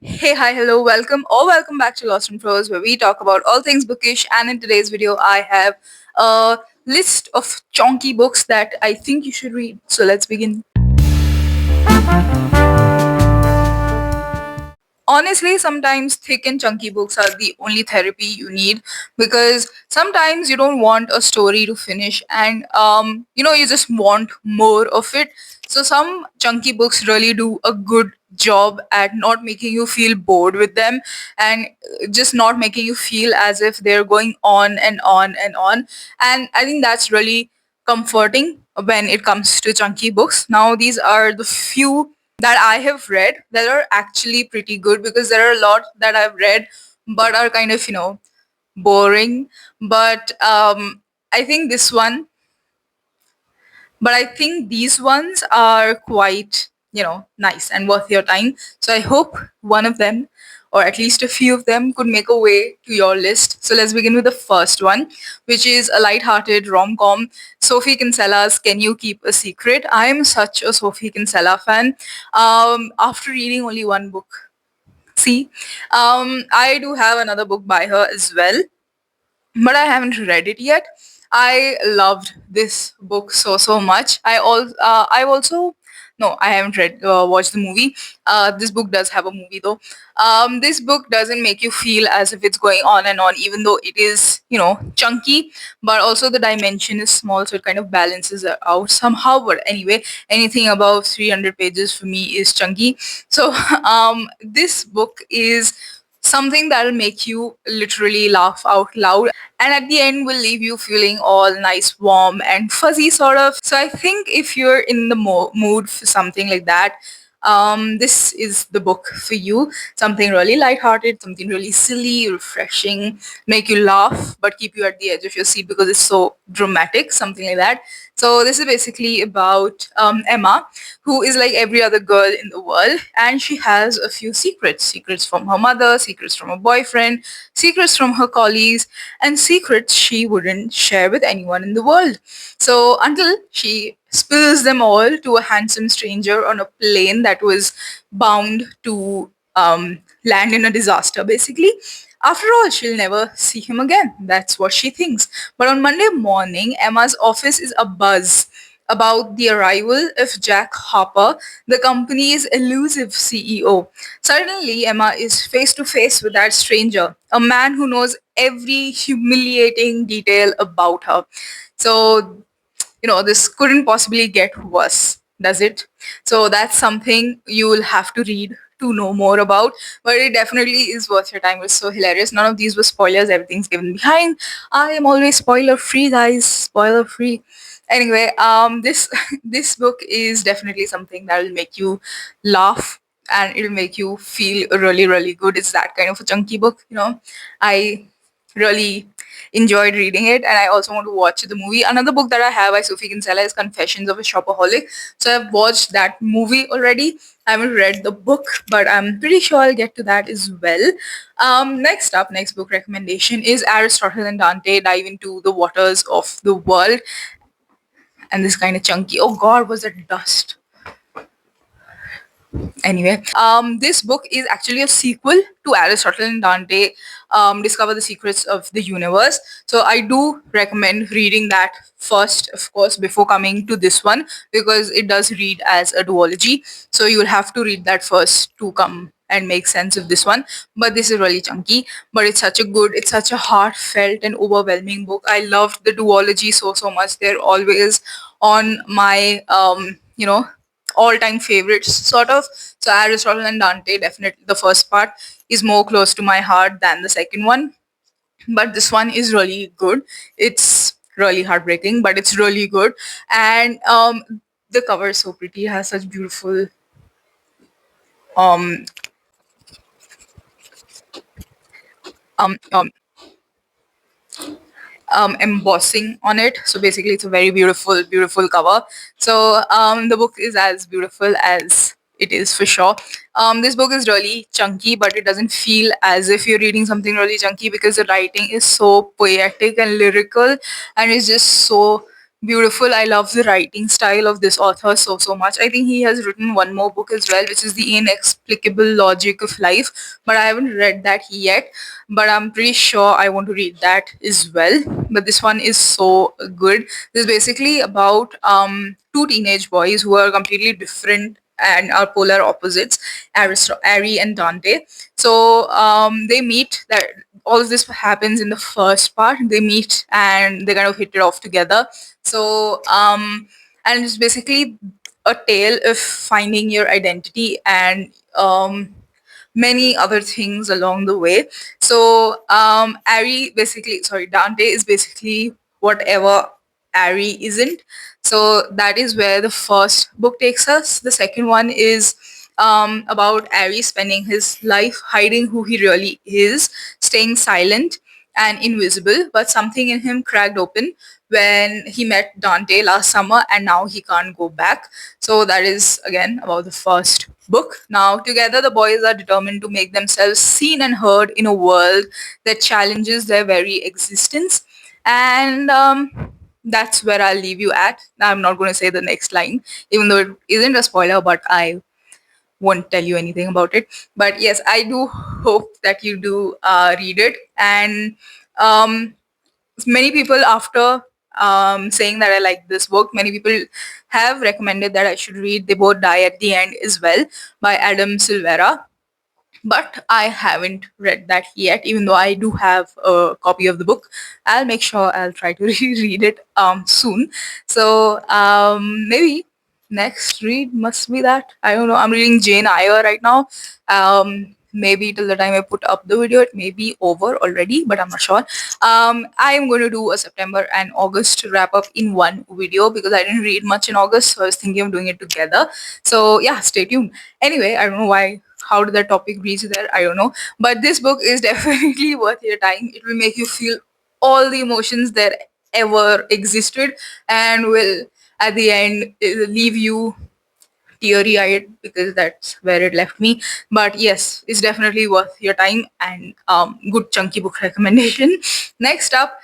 Hey, hi, hello, welcome or welcome back to Lost in Prose, where we talk about all things bookish. And in today's video, I have a list of chonky books that I think you should read. So let's begin. Honestly, sometimes thick and chunky books are the only therapy you need because sometimes you don't want a story to finish and you just want more of it. So some chunky books really do a good job at not making you feel bored with them and just not making you feel as if they're going on and on and on. And I think that's really comforting when it comes to chunky books. Now, these are the few that I have read that are actually pretty good because there are a lot that I've read but are kind of, boring. But I think this one but I think these ones are quite, nice and worth your time. So I hope one of them, or at least a few of them, could make a way to your list. So let's begin with the first one, which is a light-hearted rom-com, Sophie Kinsella's Can You Keep a Secret? I am such a Sophie Kinsella fan. After reading only one book, see, I do have another book by her as well, but I haven't read it yet. I loved this book so much. I've also no, I haven't read watched the movie. This book does have a movie though. This book doesn't make you feel as if it's going on and on, even though it is chunky. But also the dimension is small, so it kind of balances it out somehow. But anyway, anything above 300 pages for me is chunky. So this book is something that'll make you literally laugh out loud and at the end will leave you feeling all nice, warm, and fuzzy, sort of. So I think if you're in the mood for something like that, this is the book for you. Something really lighthearted, something really silly, refreshing, make you laugh, but keep you at the edge of your seat because it's so dramatic, something like that. So this is basically about Emma, who is like every other girl in the world, and she has a few secrets from her mother, secrets from her boyfriend, secrets from her colleagues, and secrets she wouldn't share with anyone in the world. So until she spills them all to a handsome stranger on a plane that was bound to land in a disaster, basically. After all, she'll never see him again. That's what she thinks. But on Monday morning, Emma's office is abuzz about the arrival of Jack Harper, the company's elusive CEO. Suddenly, Emma is face to face with that stranger, a man who knows every humiliating detail about her. So, this couldn't possibly get worse, does it? So that's something you will have to read to know more about, but it definitely is worth your time. It was so hilarious. None of these were spoilers, everything's given behind. I am always spoiler free, guys, spoiler free. Anyway, this this book is definitely something that will make you laugh and it'll make you feel really good. It's that kind of a chunky book. I really enjoyed reading it, and I also want to watch the movie. Another book that I have by Sophie Kinsella is Confessions of a Shopaholic. So I've watched that movie already. I haven't read the book, but I'm pretty sure I'll get to that as well. Next book recommendation is Aristotle and Dante Dive into the Waters of the World. And this kind of chunky. Oh God, was it dust? Anyway, this book is actually a sequel to Aristotle and Dante Discover the Secrets of the Universe. So I do recommend reading that first, of course, before coming to this one, because it does read as a duology. So you will have to read that first to come and make sense of this one. But this is really chunky, but it's such a heartfelt and overwhelming book. I loved the duology so much. They're always on my all-time favorites, sort of. So Aristotle and Dante, definitely the first part is more close to my heart than the second one, but this one is really good. It's really heartbreaking, but it's really good. And the cover is so pretty. It has such beautiful um um um embossing on it. So basically, it's a very beautiful cover. So the book is as beautiful as it is for sure. This book is really chunky, but it doesn't feel as if you're reading something really chunky because the writing is so poetic and lyrical, and it's just so Beautiful. I love the writing style of this author so much. I think he has written one more book as well, which is The Inexplicable Logic of Life. But I haven't read that yet. But I'm pretty sure I want to read that as well. But this one is so good. This is basically about two teenage boys who are completely different and are polar opposites, Ari and Dante. So they meet. That all of this happens in the first part. They meet and they kind of hit it off together. So, and it's basically a tale of finding your identity and many other things along the way. So, Dante is basically whatever Ari isn't. So that is where the first book takes us. The second one is about Ari spending his life hiding who he really is, staying silent and invisible, but something in him cracked open when he met Dante last summer, and now he can't go back. So that is again about the first book. Now, together, the boys are determined to make themselves seen and heard in a world that challenges their very existence. And that's where I'll leave you at. I'm not going to say the next line, even though it isn't a spoiler, but I won't tell you anything about it. But yes, I do hope that you do read it. And um, many people, after saying that I like this book, many people have recommended that I should read They Both Die at the End as well by Adam Silvera. But I haven't read that yet, even though I do have a copy of the book. I'll make sure I'll try to reread it soon. So maybe next read must be that. I don't know. I'm reading Jane Eyre right now. Maybe till the time I put up the video, it may be over already, but I'm not sure. I'm going to do a September and August wrap up in one video because I didn't read much in August, so I was thinking of doing it together. So yeah, stay tuned. Anyway, I don't know why. How did that topic reach there? I don't know. But this book is definitely worth your time. It will make you feel all the emotions that ever existed and will at the end leave you teary eyed because that's where it left me. But yes, it's definitely worth your time and good chunky book recommendation. Next up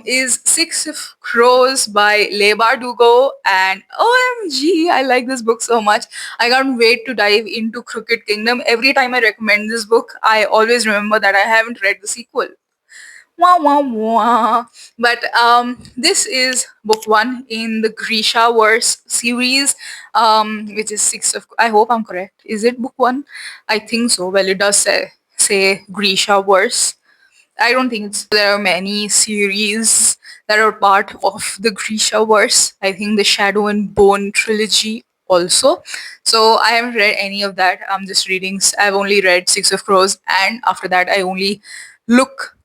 is Six of Crows by Leigh Bardugo. And OMG, I like this book so much. I can't wait to dive into Crooked Kingdom. Every time I recommend this book, I always remember that I haven't read the sequel. Wah, wah, wah. But this is book one in the Grisha Verse series, which is six of. I hope I'm correct. Is it book one? I think so. Well, it does say Grisha Verse. I don't think there are many series that are part of the Grisha Verse. I think the Shadow and Bone trilogy also. So I haven't read any of that. I'm just reading. I've only read Six of Crows, and after that, I only look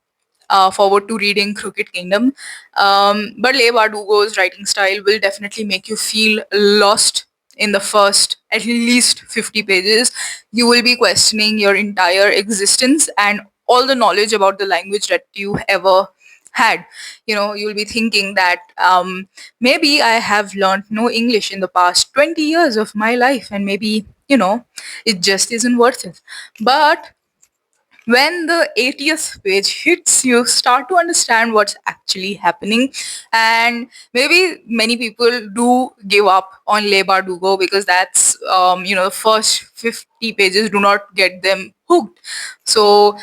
forward to reading Crooked Kingdom. But Leigh Bardugo's writing style will definitely make you feel lost in the first at least 50 pages. You will be questioning your entire existence and all the knowledge about the language that you ever had. You'll be thinking that maybe I have learned no English in the past 20 years of my life, and maybe, it just isn't worth it. But when the 80th page hits, you start to understand what's actually happening. And maybe many people do give up on Leigh Bardugo because that's the first 50 pages do not get them hooked. So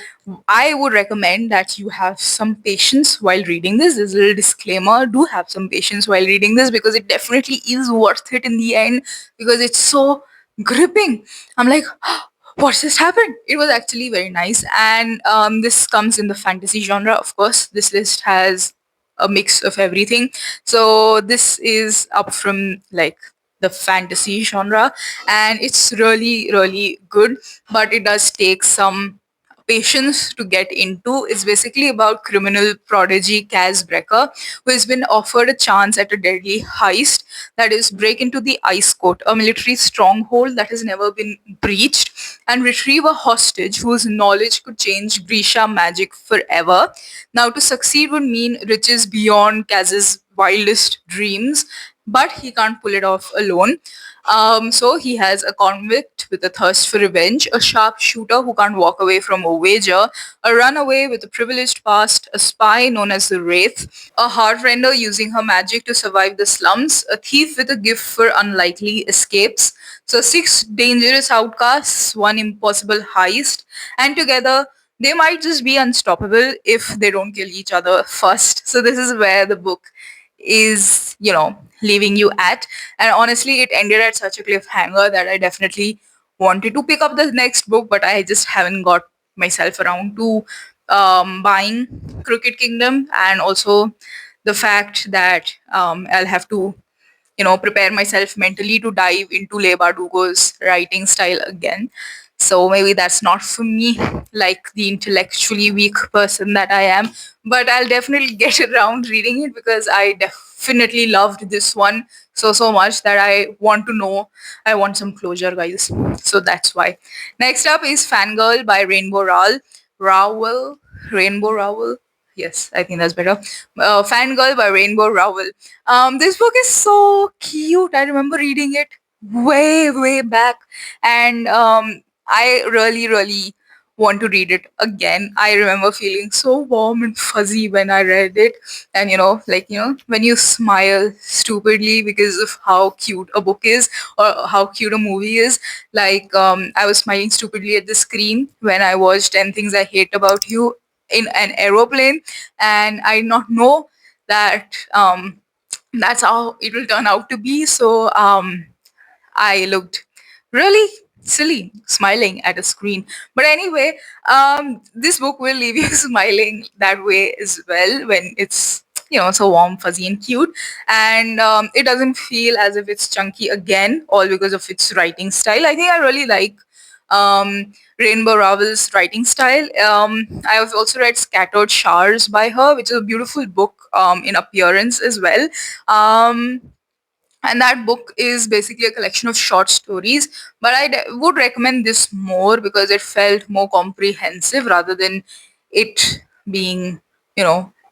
I would recommend that you have some patience while reading this. This little disclaimer: do have some patience while reading this because it definitely is worth it in the end, because it's so gripping. I'm like, what just happened? It was actually very nice. And this comes in the fantasy genre, of course. This list has a mix of everything. So this is up from like the fantasy genre, and it's really, really good. But it does take some patience to get into. It's basically about criminal prodigy Kaz Brecker, who has been offered a chance at a deadly heist, that is, break into the Ice Court, a military stronghold that has never been breached, and retrieve a hostage whose knowledge could change Grisha magic forever. Now, to succeed would mean riches beyond Kaz's wildest dreams, but he can't pull it off alone. So he has a convict with a thirst for revenge, a sharpshooter who can't walk away from a wager, a runaway with a privileged past, a spy known as the Wraith, a heartrender using her magic to survive the slums, a thief with a gift for unlikely escapes. So six dangerous outcasts, one impossible heist, and together they might just be unstoppable if they don't kill each other first. So this is where the book is, leaving you at. And honestly, it ended at such a cliffhanger that I definitely wanted to pick up the next book, but I just haven't got myself around to buying Crooked Kingdom. And also the fact that I'll have to prepare myself mentally to dive into Leigh Bardugo's writing style again. So maybe that's not for me, like the intellectually weak person that I am. But I'll definitely get around reading it because I definitely loved this one so much that I want to know. I want some closure, guys. So that's why. Next up is Fangirl by Rainbow Rowell. Rowell. Rainbow Rowell. Yes, I think that's better. Fangirl by Rainbow Rowell. This book is so cute. I remember reading it way back, and I really want to read it again. I remember feeling so warm and fuzzy when I read it, and when you smile stupidly because of how cute a book is or how cute a movie is. Like I was smiling stupidly at the screen when I watched 10 Things I Hate About You in an aeroplane, and I did not know that that's how it will turn out to be. So I looked really silly smiling at a screen. But anyway, this book will leave you smiling that way as well when it's so warm, fuzzy, and cute. And it doesn't feel as if it's chunky again, all because of its writing style. I think I really like Rainbow Rowell's writing style. I have also read Scattered Showers by her, which is a beautiful book in appearance as well. Um, and that book is basically a collection of short stories, but would recommend this more because it felt more comprehensive rather than it being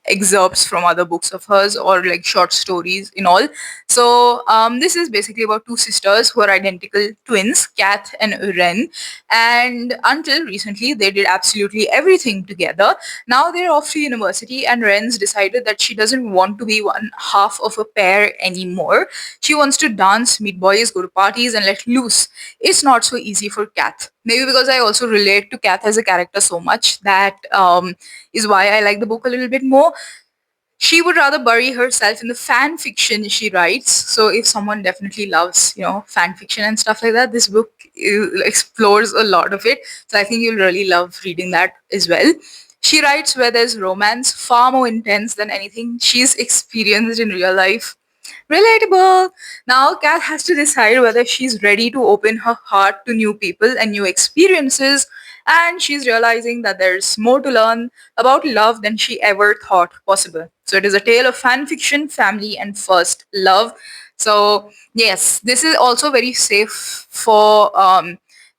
excerpts from other books of hers or like short stories in all. So this is basically about two sisters who are identical twins, Kath and Ren, and until recently they did absolutely everything together. Now they're off to university, and Ren's decided that she doesn't want to be one half of a pair anymore. She wants to dance, meet boys, go to parties, and let loose. It's not so easy for Kath. Maybe because I also relate to Kath as a character so much that is why I like the book a little bit more. She would rather bury herself in the fan fiction she writes. So if someone definitely loves, fan fiction and stuff like that, this book explores a lot of it. So I think you'll really love reading that as well. She writes where there's romance far more intense than anything she's experienced in real life. Relatable. Now, Kath has to decide whether she's ready to open her heart to new people and new experiences, and she's realizing that there's more to learn about love than she ever thought possible. So, it is a tale of fan fiction, family, and first love. So, yes, this is also very safe for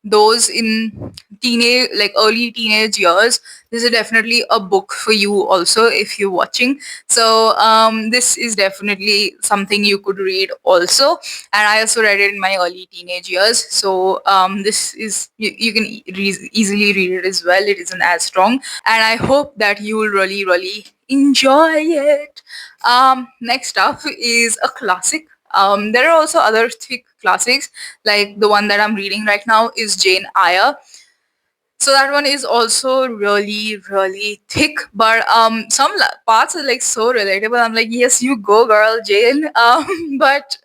those in teenage, like early teenage years. This is definitely a book for you also if you're watching. So this is definitely something you could read also, and I also read it in my early teenage years. So this is you can easily read it as well. It isn't as strong, and I hope that you will really enjoy it. Next up is a classic. There are also other thick classics, like the one that I'm reading right now is Jane Eyre. So that one is also really thick, but some parts are like so relatable. I'm like, yes, you go, girl, Jane. But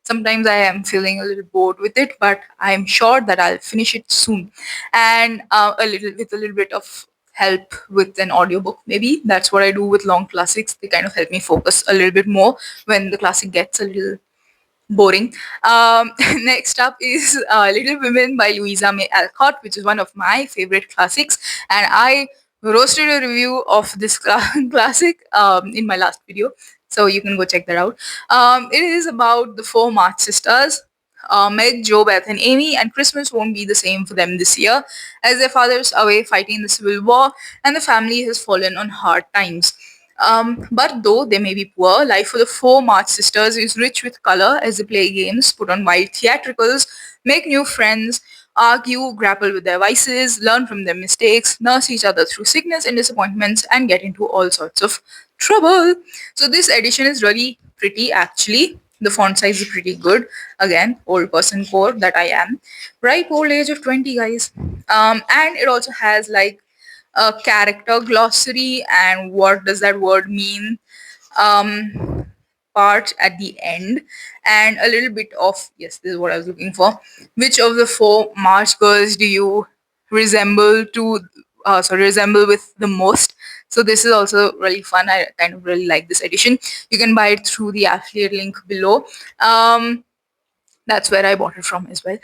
sometimes I am feeling a little bored with it, but I'm sure that I'll finish it soon, and a little bit of help with an audiobook. Maybe that's what I do with long classics. They kind of help me focus a little bit more when the classic gets a little boring. Next up is Little Women by Louisa May Alcott, which is one of my favorite classics. And I roasted a review of this classic in my last video. So you can go check that out. It is about the four March sisters, Meg, Jo, Beth, and Amy, and Christmas won't be the same for them this year as their fathers are away fighting the Civil War and the family has fallen on hard times. But though they may be poor, life for the four March sisters is rich with color as they play games, put on wild theatricals, make new friends, argue, grapple with their vices, learn from their mistakes, nurse each other through sickness and disappointments, and get into all sorts of trouble. So this edition is really pretty actually. The font size is pretty good. Again, old person core that I am. Ripe old age of 20, guys. And it also has like a character glossary and what does that word mean um part at the end, and a little bit of, yes, this is what I was looking for, which of the four March girls do you resemble to resemble with the most. So this is also really fun. I kind of really like this edition. You can buy it through the affiliate link below. That's where I bought it from as well.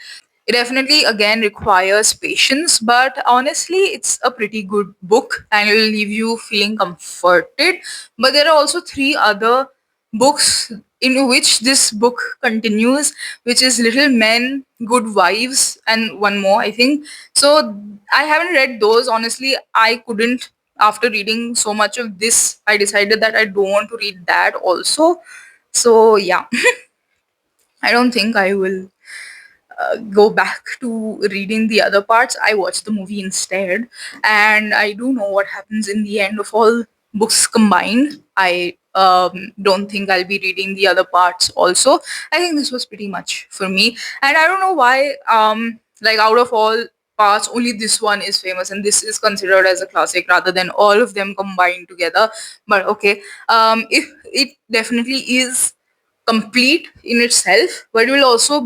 It definitely again requires patience, but honestly, it's a pretty good book and it will leave you feeling comforted. But there are also three other books in which this book continues, which is Little Men, Good Wives, and one more, I think. So I haven't read those. Honestly, I couldn't. After reading so much of this, I decided that I don't want to read that also. So yeah, I don't think I will go back to reading the other parts. I watched the movie instead, and I do know what happens in the end of all books combined. I don't think I'll be reading the other parts also. I think this was pretty much for me, and I don't know why. Like out of all parts, only this one is famous, and this is considered as a classic rather than all of them combined together. But okay, if it definitely is complete in itself, but it will also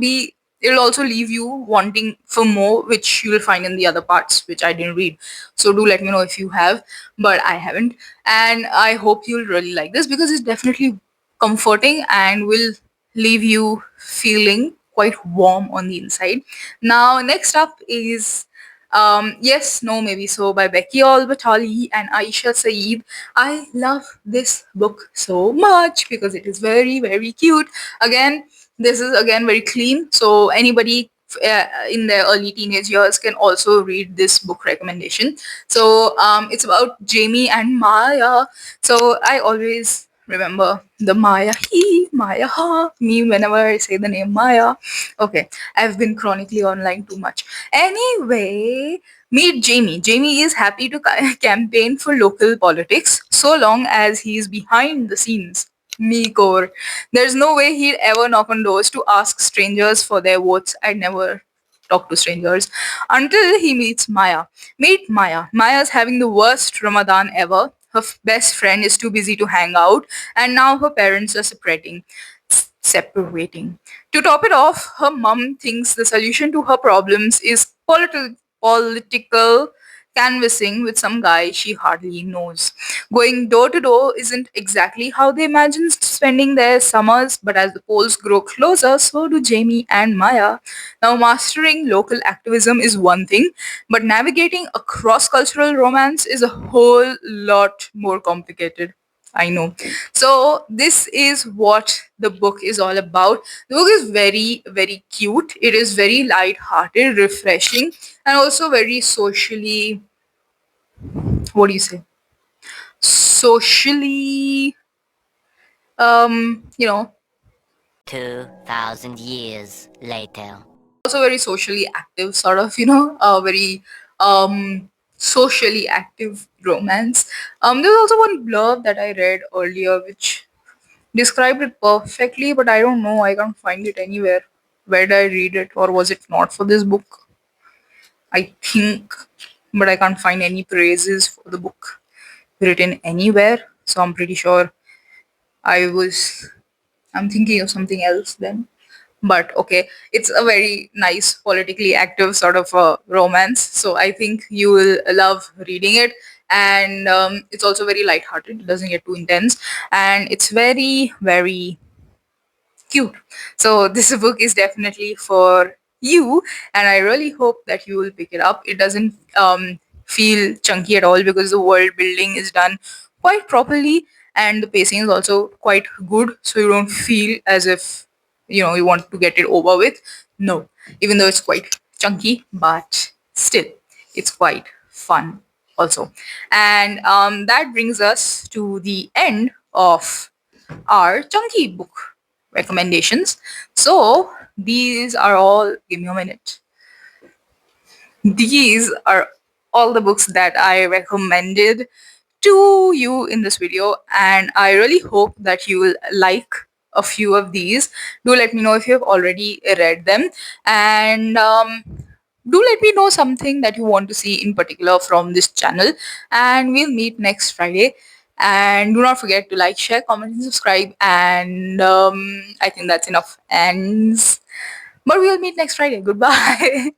leave you wanting for more, which you will find in the other parts which I didn't read. So do let me know if you have, but I haven't. And I hope you'll really like this because it's definitely comforting and will leave you feeling quite warm on the inside. Now next up is Yes, No, Maybe So by Becky Albertalli and Aisha Saeed. I love this book so much because it is very, very cute. Again, this is again very clean. So anybody in their early teenage years can also read this book recommendation. So it's about Jamie and Maya. So I always remember the Maya he, Maya ha me whenever I say the name Maya. Okay, I've been chronically online too much. Anyway, meet Jamie. Jamie is happy to campaign for local politics so long as he is behind the scenes. Me core. There's no way he'd ever knock on doors to ask strangers for their votes. I'd never talk to strangers until he meets Maya. Meet Maya. Maya's having the worst Ramadan ever. Her best friend is too busy to hang out, and now her parents are separating. To top it off, her mum thinks the solution to her problems is political canvassing with some guy she hardly knows. Going door to door isn't exactly how they imagine spending their summers, but as the polls grow closer, so do Jamie and Maya. Now, mastering local activism is one thing, but navigating a cross cultural romance is a whole lot more complicated. I know. So this is what the book is all about. The book is very, very cute. It is very light-hearted, refreshing, and also very socially, what do you say? Socially, you know, 2,000 years later. also very socially active, sort of, very socially active romance. There's also one blurb that I read earlier which described it perfectly, but I don't know. I can't find it anywhere. Where did I read it, or was it not for this book? I think, but I can't find any praises for the book written anywhere. So I'm pretty sure I was. I'm thinking of something else then. But okay, it's a very nice, politically active sort of romance. So I think you will love reading it. And it's also very lighthearted. It doesn't get too intense. And it's very, very cute. So this book is definitely for you, and I really hope that you will pick it up. It doesn't feel chunky at all because the world building is done quite properly, and the pacing is also quite good. So you don't feel as if you want to get it over with. No, even though it's quite chunky, but still, it's quite fun. also. And that brings us to the end of our chunky book recommendations. So these are all, give me a minute. These are all the books that I recommended to you in this video, and I really hope that you will like a few of these. Do let me know if you have already read them, and do let me know something that you want to see in particular from this channel, and we'll meet next Friday. And do not forget to like, share, comment, and subscribe. And I think that's enough. And but we'll meet next Friday. Goodbye.